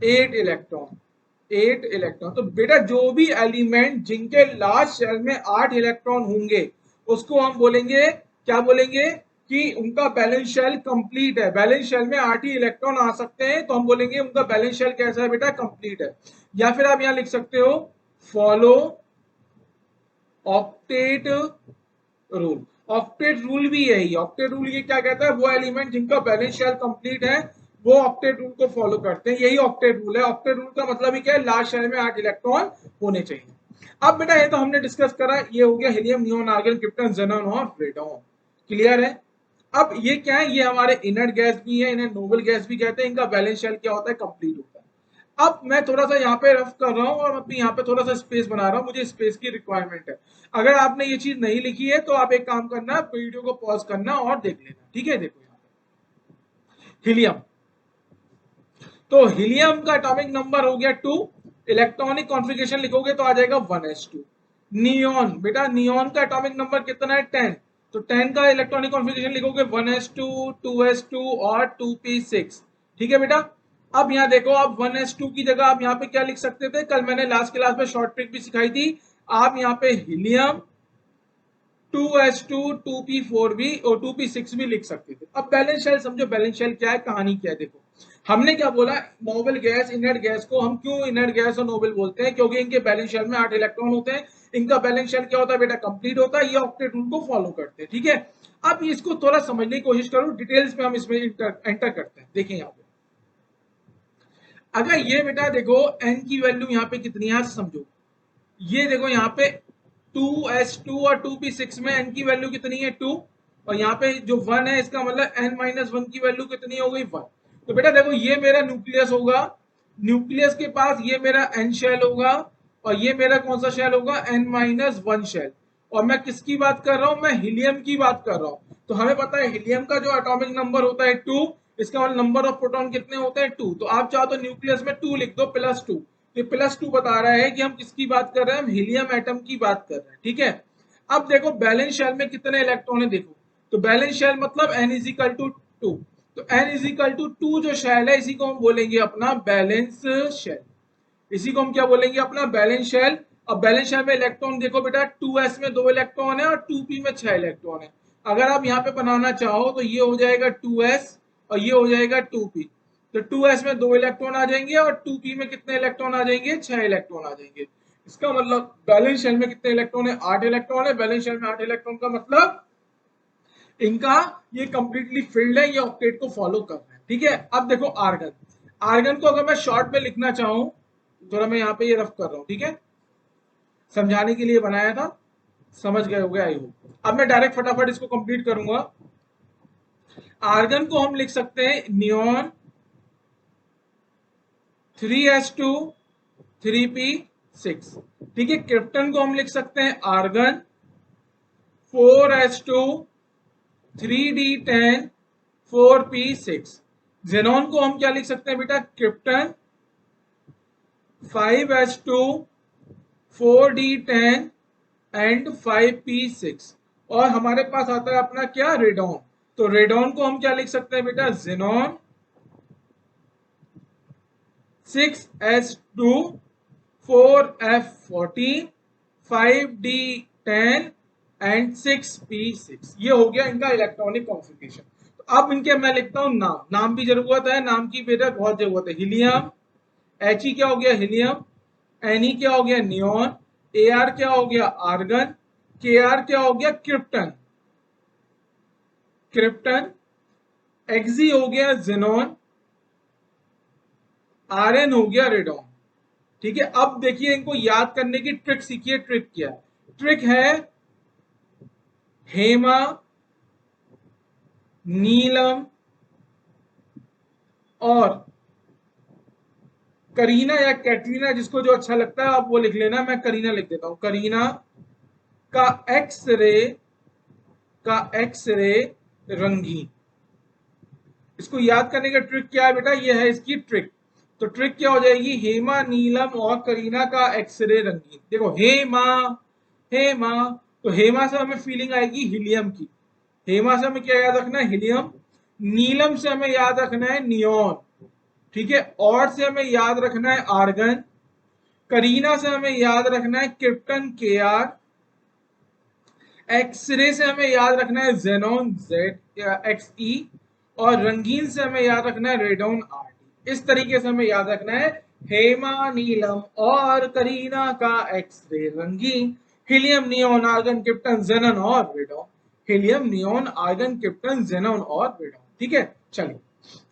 8 इलेक्ट्रॉन। तो बेटा जो भी एलिमेंट जिनके लास्ट शेल में 8 इलेक्ट्रॉन होंगे उसको हम बोलेंगे, क्या बोलेंगे कि उनका बैलेंस शेल कंप्लीट है। बैलेंस शेल में 8 ही इलेक्ट्रॉन आ सकते हैं तो हम बोलेंगे उनका बैलेंस शेल कैसा है बेटा, कंप्लीट है। या फिर आप यहां लिख सकते हो, follow octet rule. Octet rule भी यही, ऑक्टेट रूल ये क्या कहता है, वो एलिमेंट जिनका बैलेंस शेल कंप्लीट है वो ऑक्टेट रूल को फॉलो करते हैं। यही ऑक्टेट रूल है। ऑक्टेट रूल का मतलब ही क्या है, लास्ट शेल में 8 इलेक्ट्रॉन होने चाहिए। अब बेटा ये तो हमने डिस्कस करा, ये हो गया helium, neon, argon, krypton, xenon और रेडॉन। क्लियर है? अब ये क्या है, ये हमारे इनर्ट गैस भी है, इन्हें नोबल गैस भी कहते हैं। इनका बैलेंस शेल क्या होता है, कंप्लीट होता है। अब मैं थोड़ा सा यहाँ पे रफ कर रहा हूँ और अपनी यहाँ पे थोड़ा सा स्पेस बना रहा हूँ, मुझे स्पेस की रिक्वायरमेंट है। अगर आपने ये चीज नहीं लिखी है तो आप एक काम करना, वीडियो को पॉज करना और देख लेना। ठीक है, देखो यहाँ पे हीलियम, तो हीलियम का एटॉमिक नंबर हो गया 2, इलेक्ट्रॉनिक कॉन्फ़िगरेशन लिखोगे तो आ जाएगा 1s2। नियोन, बेटा नियोन का एटॉमिक नंबर कितना है, 10, तो 10 का इलेक्ट्रॉनिक कॉन्फ़िगरेशन लिखोगे 1s2, 2s2 और 2p6। ठीक है बेटा, अब यहाँ देखो, आप 1s2 की जगह आप यहाँ पे क्या लिख सकते थे, कल मैंने लास्ट क्लास में शॉर्ट ट्रिक भी सिखाई थी। आप यहाँ पे हीलियम 2s2 2p4 भी और 2p6 भी लिख सकते थे। अब बैलेंस शेल समझो, बैलेंस शेल क्या है, कहानी क्या है। देखो हमने क्या बोला, नोबल गैस इनर्ट गैस को हम क्यों इनर्ट गैस और नोबल बोलते हैं, क्योंकि इनके बैलेंस शेल में 8 इलेक्ट्रॉन होते हैं। इनका बैलेंस शेल क्या होता है बेटा, कंप्लीट होता है। ये ऑक्टेट रूल को फॉलो करते हैं, ठीक है। अब इसको थोड़ा समझने की कोशिश करो, डिटेल्स में हम इसमें एंटर करते हैं। देखिए यहाँ पे अगर ये बेटा देखो n की वैल्यू यहाँ पे कितनी है समझो, ये देखो यहाँ पे 2s2 और 2p6 में n की वैल्यू कितनी है 2, और यहाँ पे जो 1 है इसका मतलब n-1 की वैल्यू कितनी हो गई 1। तो बेटा देखो ये मेरा न्यूक्लियस होगा, न्यूक्लियस के पास ये मेरा n शेल होगा, और ये मेरा कौन सा शेल होगा, n-1 शेल। और मैं किसकी बात कर रहा हूं, मैं हीलियम की बात कर रहा हूं। तो हमें पता है हीलियम का जो एटॉमिक नंबर होता है 2, इसका मतलब नंबर ऑफ प्रोटॉन कितने होते हैं 2। तो आप चाहो तो न्यूक्लियस में 2 लिख दो +2। ये +2 बता रहा है कि हम किसकी बात कर रहे हैं, हम हीलियम एटम की बात कर रहे हैं, ठीक है। अब देखो बैलेंस शेल में कितने इलेक्ट्रॉन है, देखो तो बैलेंस शेल मतलब n=2। तो n=2 जो शेल है इसी को हम बोलेंगे अपना बैलेंस शेल, इसी को हम क्या बोलेंगे, अपना बैलेंस शेल। अब बैलेंस शेल में इलेक्ट्रॉन देखो बेटा 2s में 2 इलेक्ट्रॉन है और 2p में 6 इलेक्ट्रॉन है। अगर आप यहाँ पे बनाना चाहो तो ये हो जाएगा 2s और ये हो जाएगा 2p। तो 2s में 2 इलेक्ट्रॉन आ जाएंगे और 2p में कितने इलेक्ट्रॉन आ जाएंगे, 6 इलेक्ट्रॉन आ जाएंगे। इसका मतलब बैलेंस शेल में कितने इलेक्ट्रॉन है, 8 इलेक्ट्रॉन है। बैलेंस शेल में 8 इलेक्ट्रॉन का मतलब इनका ये कंप्लीटली फिल्ड है, ये ऑक्टेट को फॉलो कर रहे हैं, ठीक है। अब देखो आर्गन, आर्गन को अगर मैं शॉर्ट में लिखना चाहूं, थोड़ा मैं यहाँ पे ये रफ कर रहा हूँ, ठीक है, समझाने के लिए बनाया था, समझ गए हो गया आई हो। अब मैं डायरेक्ट फटाफट इसको कंप्लीट करूंगा। आर्गन को हम लिख सकते हैं नियॉन 3s2 3p6, ठीक है। क्रिप्टन को हम लिख सकते हैं argon 4s2 3d10 4p6। Xenon को हम क्या लिख सकते हैं बेटा, krypton 5s2 4d10 and 5p6। और हमारे पास आता है अपना क्या, रेडॉन। तो रेडॉन को हम क्या लिख सकते हैं बेटा, xenon 6s2 4f14 5d10 and 6p6। ये हो गया इनका इलेक्ट्रॉनिक कॉन्फ़िगरेशन। तो अब इनके मैं लिखता हूं नाम, नाम भी जरूरत है, नाम की बेटा बहुत जरूरत है। हीलियम, He क्या हो गया हीलियम, Ne क्या हो गया नियॉन, Ar क्या हो गया आर्गन, Kr क्या हो गया क्रिप्टन, क्रिप्टन, Xe हो गया जेनॉन, Rn हो गया रेडॉन, ठीक है। अब देखिए इनको याद करने की ट्रिक सीखिए। ट्रिक क्या है, ट्रिक है हेमा, नीलम और करीना या कैटरीना, जिसको जो अच्छा लगता है आप वो लिख लेना, मैं करीना लिख देता हूं। करीना का एक्सरे, का एक्सरे रंगीन। इसको याद करने का ट्रिक क्या है बेटा, ये है इसकी ट्रिक। तो ट्रिक क्या हो जाएगी, हेमा, नीलम और करीना का एक्सरे रंगीन। देखो हेमा, हेमा, तो हेमा से हमें फीलिंग आएगी हीलियम की, हेमा से हमें क्या याद रखना है, हीलियम। नीलम से हमें याद रखना है नियॉन, ठीक है। और से हमें याद रखना है आर्गन। करीना से हमें याद रखना है क्रिप्टन Kr। एक्सरे से हमें याद रखना है जेनॉन Xe। और रंगीन से हमें याद रखना है रेडॉन Rt। इस तरीके से हमें याद रखना है हेमा, नीलम और करीना का एक्सरे रंगीन, helium, neon, argon, krypton, xenon और radon, helium, neon, argon, krypton, xenon और रेडॉन, ठीक है। चलिए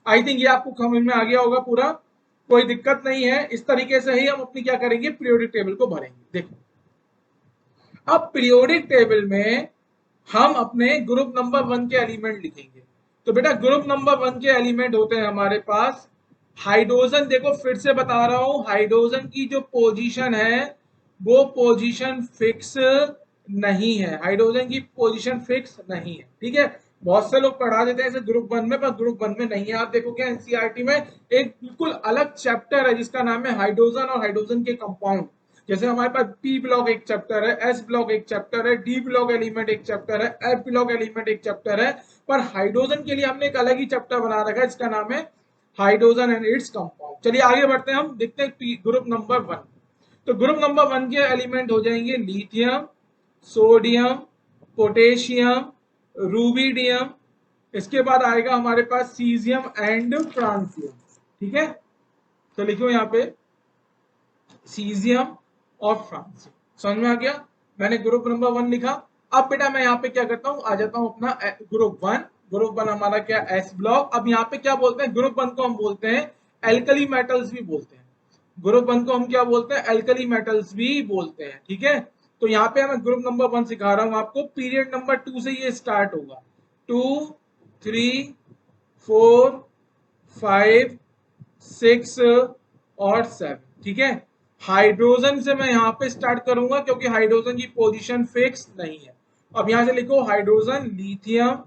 आई थिंक ये आपको समझ में आ गया होगा पूरा, कोई दिक्कत नहीं है। इस तरीके से ही हम अपनी क्या करेंगे, पीरियोडिक टेबल को भरेंगे। देखो अब पीरियोडिक टेबल में हम अपने ग्रुप नंबर 1 के एलिमेंट लिखेंगे। तो बेटा ग्रुप नंबर 1 के एलिमेंट होते हैं हमारे पास हाइड्रोजन। देखो फिर से बता रहा हूं, हाइड्रोजन की जो पोजीशन है वो पोजीशन फिक्स नहीं है, हाइड्रोजन की पोजीशन फिक्स नहीं है, ठीक है। बहुत से लोग पढ़ा देते हैं इसे ग्रुप 1 में, पर ग्रुप 1 में नहीं है। आप देखोगे एनसीईआरटी में एक बिल्कुल अलग चैप्टर है जिसका नाम है हाइड्रोजन और हाइड्रोजन के कंपाउंड। जैसे हमारे पास पी ब्लॉक एक चैप्टर है, एस ब्लॉक एक चैप्टर है, डी ब्लॉक एलिमेंट एक चैप्टर है, एफ ब्लॉक एलिमेंट एक चैप्टर है। पर हाइड्रोजन के लिए हमने एक अलग ही चैप्टर बना रखा है जिसका नाम है हाइड्रोजन एंड इट्स कंपाउंड। चलिए आगे बढ़ते हैं, हम देखते हैं ग्रुप नंबर 1। तो ग्रुप नंबर 1 के एलिमेंट हो जाएंगे लिथियम, सोडियम, पोटेशियम, रूबिडियम, इसके बाद आएगा हमारे पास सीजियम एंड फ्रांसियम। ठीक है, तो लिखो यहाँ पे सीजियम और फ्रांसियम। समझ में आ गया? मैंने ग्रुप नंबर 1 लिखा। अब बेटा मैं यहाँ पे क्या करता हूँ, आ जाता हूँ अपना ग्रुप 1। ग्रुप 1 हमारा क्या, एस ब्लॉक। अब यहाँ पे क्या बोलते हैं, ग्रुप 1 को हम बोलते हैं एल्कली मेटल्स भी बोलते हैं। ग्रुप 1 को हम क्या बोलते हैं, एल्कली मेटल्स भी बोलते हैं। ठीक है, तो यहाँ पे मैं ग्रुप नंबर 1 सिखा रहा हूँ आपको। पीरियड नंबर 2 से ये स्टार्ट होगा, 2, 3, 4, 5, 6 और 7। ठीक है, हाइड्रोजन से मैं यहाँ पे स्टार्ट करूंगा क्योंकि हाइड्रोजन की पोजीशन फिक्स नहीं है। अब यहाँ से लिखो हाइड्रोजन, लिथियम।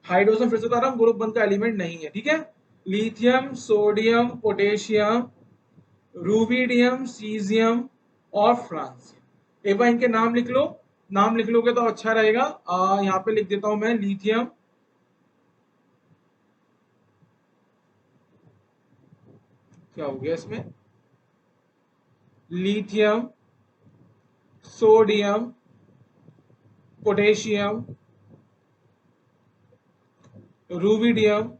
हाइड्रोजन फिर से बता रहा हूँ ग्रुप 1 का एलिमेंट नहीं है। ठीक है, lithium, sodium, potassium, rubidium, caesium और फ्रांसियम। एक बार इनके नाम लिख लो। नाम लिख लोगे तो अच्छा रहेगा। यहाँ पे लिख देता हूं मैं लिथियम, क्या हो गया इसमें, lithium, sodium, potassium, rubidium,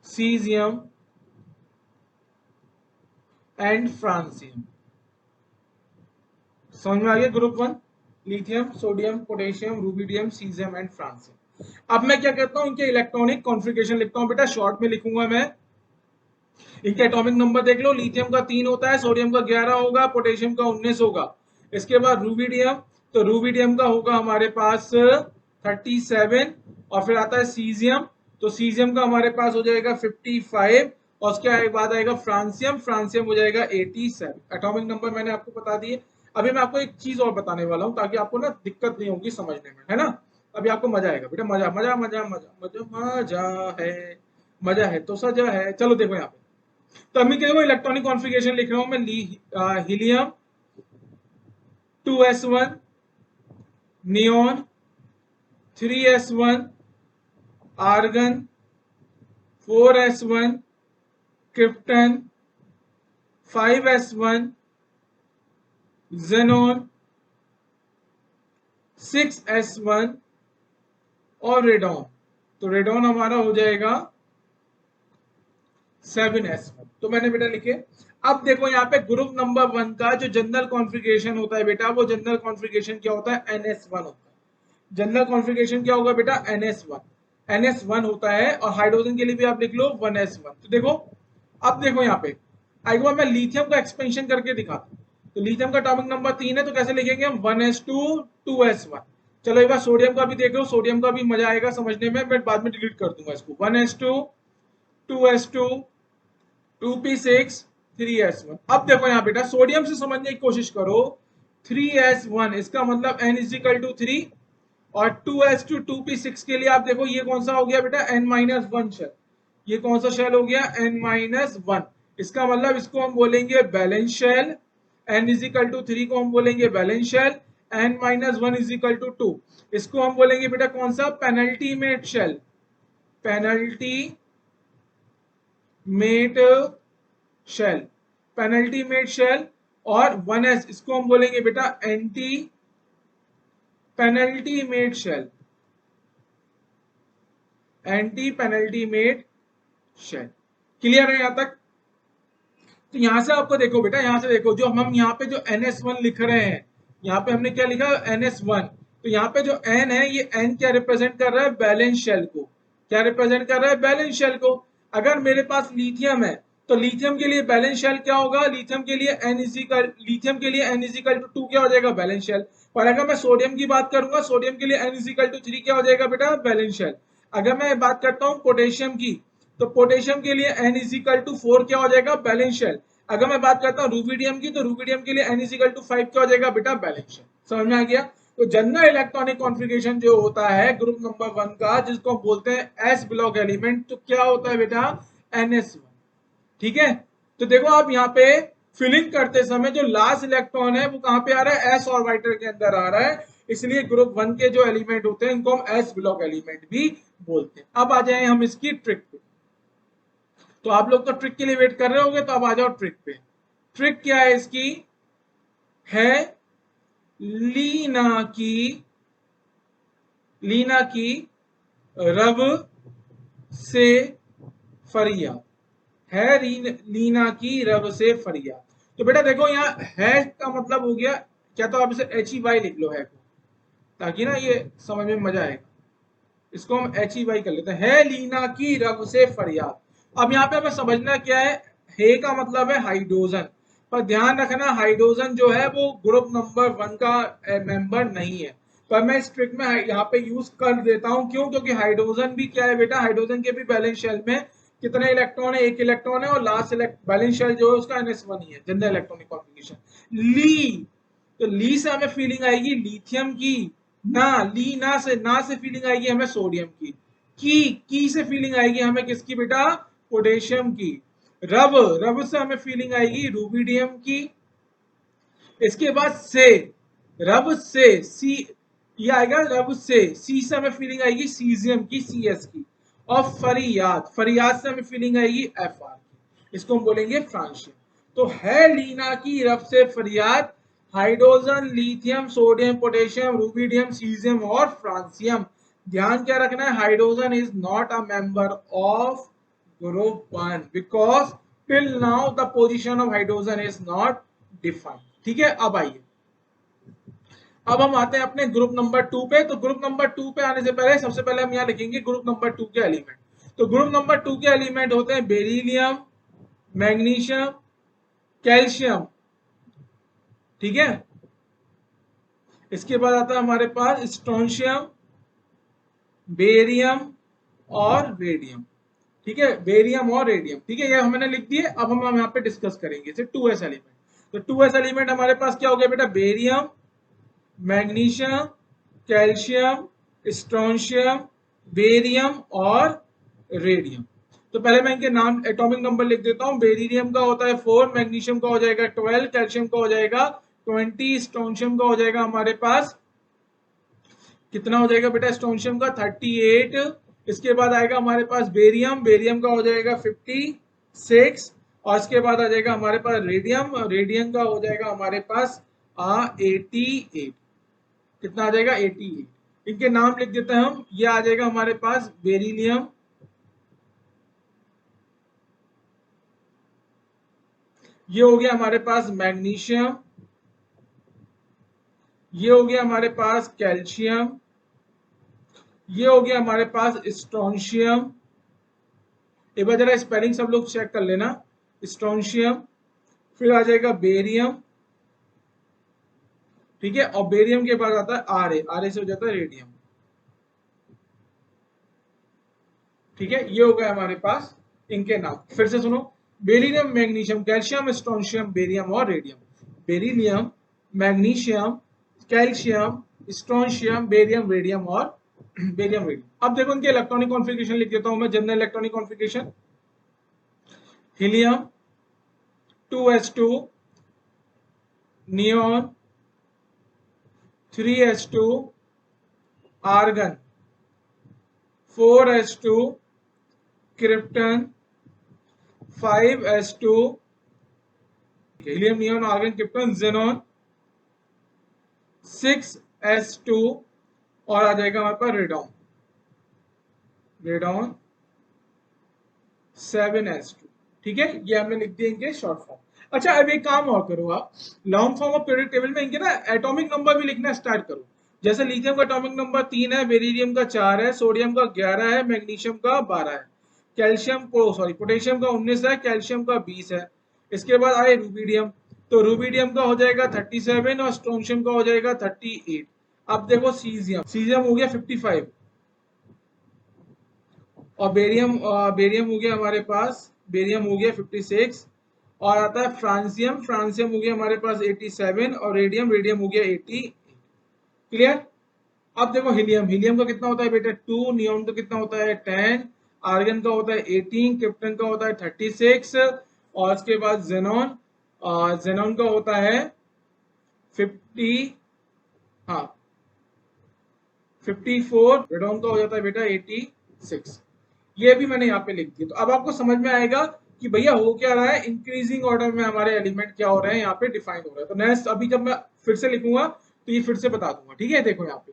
caesium and francium. समझ में आ गया group 1, lithium, sodium, potassium, rubidium, caesium and francium. अब मैं क्या करता हूं, इनके इलेक्ट्रॉनिक कॉन्फ़िगरेशन लिखता हूं। बेटा शॉर्ट में लिखूंगा मैं। इनके एटॉमिक नंबर देख लो, लिथियम का 3 होता है, सोडियम का 11 होगा, पोटेशियम का 19 होगा। इसके बाद रूबिडियम, तो रूबिडियम का होगा हमारे पास 37। और फिर आता है सीजियम, तो सीजियम का हमारे पास हो जाएगा 55। और उसके बाद आएगा फ्रांसियम, फ्रांसियम हो जाएगा 87। एटॉमिक नंबर मैंने आपको बता दिए। अभी मैं आपको एक चीज और बताने वाला हूं ताकि आपको ना दिक्कत नहीं होगी समझने में, है ना। अभी आपको मजा आएगा बेटा, मजा मजा मजा मजा मजा मजा है, मजा है तो सजा है। चलो देखो यहाँ पे, तो अभी देखो इलेक्ट्रॉनिक कॉन्फ़िगरेशन लिख रहा हूं मैं। Helium 2s1, neon 3s1, argon 4s1, krypton 5s1, xenon 6s1 और रेडॉन। तो रेडॉन हमारा हो जाएगा 7s1। तो मैंने बेटा लिखे। अब देखो यहाँ पे ग्रुप नंबर 1 का जो जनरल कॉन्फ़िगरेशन होता है बेटा, वो जनरल कॉन्फ़िगरेशन क्या होता है, NS1 होता है। जनरल कॉन्फ़िगरेशन क्या होगा बेटा, NS1 होता है। और हाइड्रोजन के लिए भी आप लिख लो 1s1। तो देखो, अब देखो यहाँ पे एक बार मैं लिथियम का एक्सपेंशन करके दिखाता हूँ। तो लिथियम का एटॉमिक नंबर 3 है, तो कैसे लिखेंगे हम, 1s2 2s1। चलो एक बार सोडियम का भी देख लो, सोडियम का भी मजा आएगा समझने में, मैं बाद में डिलीट कर दूंगा इसको। 1s2 2s2 2p6 3s1। अब देखो यहाँ बेटा सोडियम से समझने की कोशिश करो। 3s1 इसका मतलब n इज इक्वल टू 3। और 2s2 2p6 के लिए आप देखो ये कौन सा हो गया बेटा, n-1 शेल। ये कौन सा शेल हो गया, n-1। इसका मतलब इसको हम बोलेंगे valence shell. n is equal to 3 को हम बोलेंगे valence shell. n-1 is equal to 2 इसको हम बोलेंगे बेटा कौन सा, penultimate shell. Penultimate shell, penultimate shell. और 1s इसको हम बोलेंगे बेटा anti penultimate shell, anti penultimate shell. Clear है यहां तक? तो यहां से आपको देखो बेटा, यहां से देखो जो हम यहाँ पे जो NS1 लिख रहे हैं, यहाँ पे हमने क्या लिखा, NS1। तो यहाँ पे जो N है, ये N क्या रिप्रेजेंट कर रहा है, बैलेंस शेल को। क्या रिप्रेजेंट कर रहा है, बैलेंस शेल को। अगर मेरे पास लिथियम है, तो लिथियम के लिए बैलेंस शेल क्या होगा, लिथियम के लिए n इजिकल टू 2 क्या हो जाएगा, बैलेंस शेल। और अगर मैं सोडियम की बात करूंगा, सोडियम के लिए n इजिकल टू 3 क्या हो जाएगा बेटा, बैलेंस शेल। अगर मैं बात करता हूँ पोटेशियम की, तो पोटेशियम के लिए n इजिकल टू 4 क्या हो जाएगा, बैलेंस शेल। अगर मैं बात करता हूँ रूबिडियम की, तो रूबिडियम के लिए n इजिकल टू 5 क्या हो जाएगा बेटा, बैलेंस शेल। समझ में आ गया? तो जनरल इलेक्ट्रॉनिक कॉन्फ़िगरेशन जो होता है ग्रुप नंबर 1 का, जिसको हम बोलते हैं एस ब्लॉक एलिमेंट, तो क्या होता है बेटा, NS1। ठीक है, तो देखो आप यहाँ पे फिलिंग करते समय जो लास्ट इलेक्ट्रॉन है वो कहां पे आ रहा है, एस ऑर्बिटल के अंदर आ रहा है। इसलिए ग्रुप 1 के जो एलिमेंट होते हैं इनको हम एस ब्लॉक एलिमेंट भी बोलते हैं। अब आ जाए हम इसकी ट्रिक पे। तो आप लोग तो ट्रिक के लिए वेट कर रहे होंगे, तो अब आ जाओ ट्रिक पे। ट्रिक क्या है इसकी, है लीना की रब से फरियाद, है लीना की रब से फरियाद। तो बेटा देखो यहाँ है का मतलब हो गया, क्या तो आप इसे एच ई वाई लिख लो है को, ताकि ना ये समझ में मजा आएगा। इसको हम एच ई वाई कर लेते हैं, है लीना की रब से फरियाद। अब यहाँ पे हमें समझना क्या है का मतलब है हाइड्रोजन, पर ध्यान रखना हाइड्रोजन जो है वो ग्रुप नंबर 1 का मेंबर नहीं है, पर मैं इस ट्रिक में यहाँ पे यूज कर देता हूँ। क्यों? क्योंकि हाइड्रोजन भी क्या है बेटा, हाइड्रोजन के भी बैलेंस शेल में कितने इलेक्ट्रॉन है, एक इलेक्ट्रॉन है, और लास्ट बैलेंस शेल जो है उसका NS1 ही है, जनरल इलेक्ट्रॉनिक कॉन्फ़िगरेशन। ली, तो ली से हमें फीलिंग आएगी लिथियम की, ना ली ना से फीलिंग आएगी हमें सोडियम की से फीलिंग आएगी हमें किसकी बेटा, पोटेशियम की। रब से हमें फीलिंग आएगी रूबिडियम की। इसके बाद से, रब से सी, ये आएगा रब से, सी से हमें फीलिंग आएगी सीजियम की, CS की। और फरियाद से हमें फीलिंग आएगी FR की, इसको हम बोलेंगे फ्रांशियम। तो है लीना की रब से फरियाद, hydrogen, lithium, sodium, potassium, rubidium, caesium और फ्रांसियम। ध्यान क्या रखना है, hydrogen is not a member of group 1 because till now the position of hydrogen is not defined. ठीक है, अब आइए, अब हम आते हैं अपने ग्रुप नंबर 2 पे। तो ग्रुप नंबर 2 पे आने से पहले सबसे पहले हम यहाँ लिखेंगे ग्रुप नंबर 2 के एलिमेंट। तो ग्रुप नंबर 2 के एलिमेंट होते हैं बेरिलियम, मैग्नीशियम, कैल्शियम। ठीक है, इसके बाद आता है हमारे पास स्ट्रोंशियम, बेरियम और रेडियम। ठीक है, बेरियम और रेडियम। ठीक है, ये हमने लिख दिए। अब हम यहाँ पे डिस्कस करेंगे इसे 2s एलिमेंट। तो 2s एलिमेंट हमारे पास क्या हो गया बेटा, barium, magnesium, calcium, strontium, barium और रेडियम। तो पहले मैं इनके नाम एटॉमिक नंबर लिख देता हूं। बेरिलियम का होता है 4, मैग्नीशियम का हो जाएगा 12, कैल्शियम का हो जाएगा 20, स्ट्रोंशियम का हो जाएगा हमारे पास कितना हो जाएगा बेटा, स्ट्रोंशियम का 38। इसके बाद आएगा हमारे पास बेरियम, बेरियम का हो जाएगा 56। और इसके बाद आ जाएगा हमारे पास रेडियम, रेडियम का हो जाएगा हमारे पास 88। कितना आ जाएगा, 88। इनके नाम लिख देते हैं हम। ये आ जाएगा हमारे पास बेरिलियम, ये हो गया हमारे पास मैग्नीशियम, ये हो गया हमारे पास कैल्शियम, ये हो गया हमारे पास स्ट्रोंशियम। एक बार जरा स्पेलिंग सब लोग चेक कर लेना, स्ट्रोंशियम। फिर आ जाएगा बेरियम, ठीक है, और बेरियम के बाद आता है आर ए से हो जाता है रेडियम। ठीक है, ये हो गया हमारे पास इनके नाम। फिर से सुनो, beryllium, magnesium, calcium, strontium, barium और radium. Beryllium, magnesium, calcium, strontium, barium, radium और बेरियम, रेडियम। अब देखो इनके इलेक्ट्रॉनिक कॉन्फ़िगरेशन लिख देता हूं मैं, general electronic configuration. Helium 2s2, neon 3s2, argon 4s2, krypton 5s2, helium, neon, argon, krypton, xenon 6s2, और आ जाएगा हमारे पास रेडॉन, रेडॉन 7s2। ठीक है, ये हमने लिख दिया इनके शॉर्ट फॉर्म। अच्छा, अब एक काम और करो आप, long form of periodic table में इनके ना एटॉमिक नंबर भी लिखना स्टार्ट करो। जैसे लिथियम का एटॉमिक नंबर 3 है, बेरिलियम का 4 है, सोडियम का 11 है, मैग्नीशियम का 12 है, कैल्शियम को सॉरी पोटेशियम का 19 है, कैल्शियम का 20 है। इसके बाद आए रूबिडियम, तो रूबिडियम का हो जाएगा 37 और स्ट्रोंशियम का हो जाएगा 38। अब देखो सीजियम, सीजियम हो गया 55, और बेरियम हो गया हमारे पास, बेरियम हो गया 56। और आता है फ्रांसियम, फ्रांसियम हो गया हमारे पास 87, और रेडियम हो गया 80। क्लियर? अब देखो हीलियम, हीलियम का कितना होता है बेटा 2, नियॉन का कितना होता है 10, आर्गन का होता है 18, क्रिप्टन का होता है 36, और इसके बाद जेनॉन, जेनॉन का होता है 50, हाँ 54, रेडॉन का हो जाता है बेटा 86। ये भी मैंने यहाँ पे लिख दिया। तो अब आपको समझ में आएगा कि भैया हो क्या रहा है, इंक्रीजिंग ऑर्डर में हमारे एलिमेंट क्या हो रहे हैं यहाँ पे डिफाइन हो रहा है। तो नेक्स्ट अभी जब मैं फिर से लिखूंगा तो ये फिर से बता दूंगा, ठीक है। देखो यहाँ पे,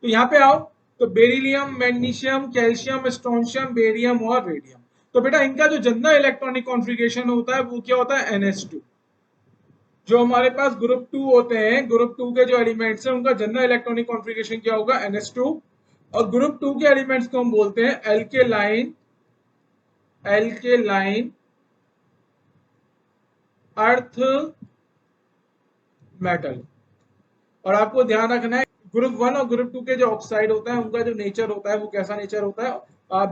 तो यहाँ पे आओ, तो beryllium, magnesium, calcium, strontium, barium और रेडियम। तो बेटा इनका जो जनरल इलेक्ट्रॉनिक कॉन्फ़िगरेशन होता है वो क्या होता है, NH2। जो हमारे पास ग्रुप 2 होते हैं, ग्रुप 2 के जो एलिमेंट्स हैं उनका जनरल इलेक्ट्रॉनिक कॉन्फ़िगरेशन क्या होगा, NH2। और ग्रुप 2 के एलिमेंट्स को हम बोलते हैं एल्केलाइन, एल्केलाइन अर्थ मेटल। और आपको ध्यान रखना है ग्रुप 1 और ग्रुप 2 के जो ऑक्साइड होता है उनका जो नेचर होता है वो कैसा नेचर होता है,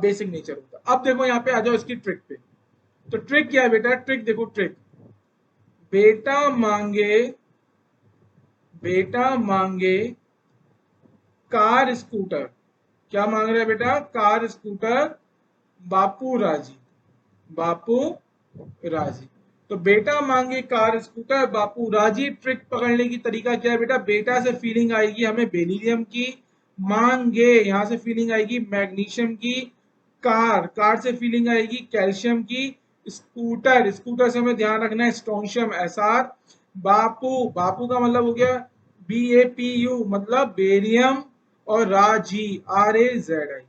बेसिक नेचर होता है। अब देखो यहाँ पे आ जाओ इसकी ट्रिक पे। तो ट्रिक क्या है बेटा, ट्रिक देखो, ट्रिक बेटा मांगे, बेटा मांगे कार स्कूटर। क्या मांग रहे हैं बेटा, कार स्कूटर, बापू राजी, बापू राजी। तो बेटा मांगे कार स्कूटर, बापू राजी। ट्रिक पकड़ने की तरीका क्या है बेटा, बेटा से फीलिंग आएगी हमें बेरिलियम की, मांगे यहां से फीलिंग आएगी मैग्नीशियम की, कार, कार से फीलिंग आएगी कैल्शियम की, स्कूटर, स्कूटर से हमें ध्यान रखना है स्ट्रोंशियम SR, बापू, बापू का मतलब हो गया BAPU मतलब बेरियम, और राजी RAZI,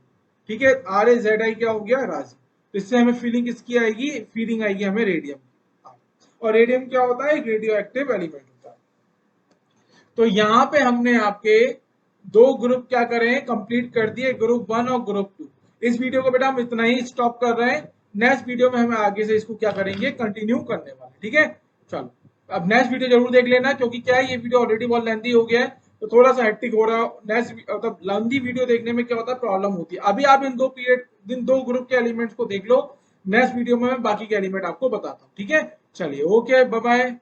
ठीक है। RAZI क्या हो गया, राजी। तो इससे हमें फीलिंग किसकी आएगी, फीलिंग आएगी हमें रेडियम की। और रेडियम क्या होता है, एक रेडियो एक्टिव एलिमेंट होता है। तो यहाँ पे हमने आपके दो ग्रुप क्या करें, कंप्लीट कर दिए, ग्रुप 1 और ग्रुप 2। इस वीडियो को बेटा हम इतना ही स्टॉप कर रहे हैं। नेक्स्ट वीडियो में हम आगे से इसको क्या करेंगे, कंटिन्यू करने वाले, ठीक है। चलो अब नेक्स्ट वीडियो जरूर देख लेना, क्योंकि क्या है ये वीडियो ऑलरेडी बहुत लेंथी हो गया है, तो थोड़ा सा हेक्टिक हो रहा है। नेक्स्ट मतलब लेंथी वीडियो देखने में क्या होता है, प्रॉब्लम होती है। अभी आप इन दो पीरियड, इन दो ग्रुप के एलिमेंट्स को देख लो, नेक्स्ट वीडियो में मैं बाकी के एलिमेंट आपको बताता हूँ, ठीक है। चलिए ओके, बाय बाय।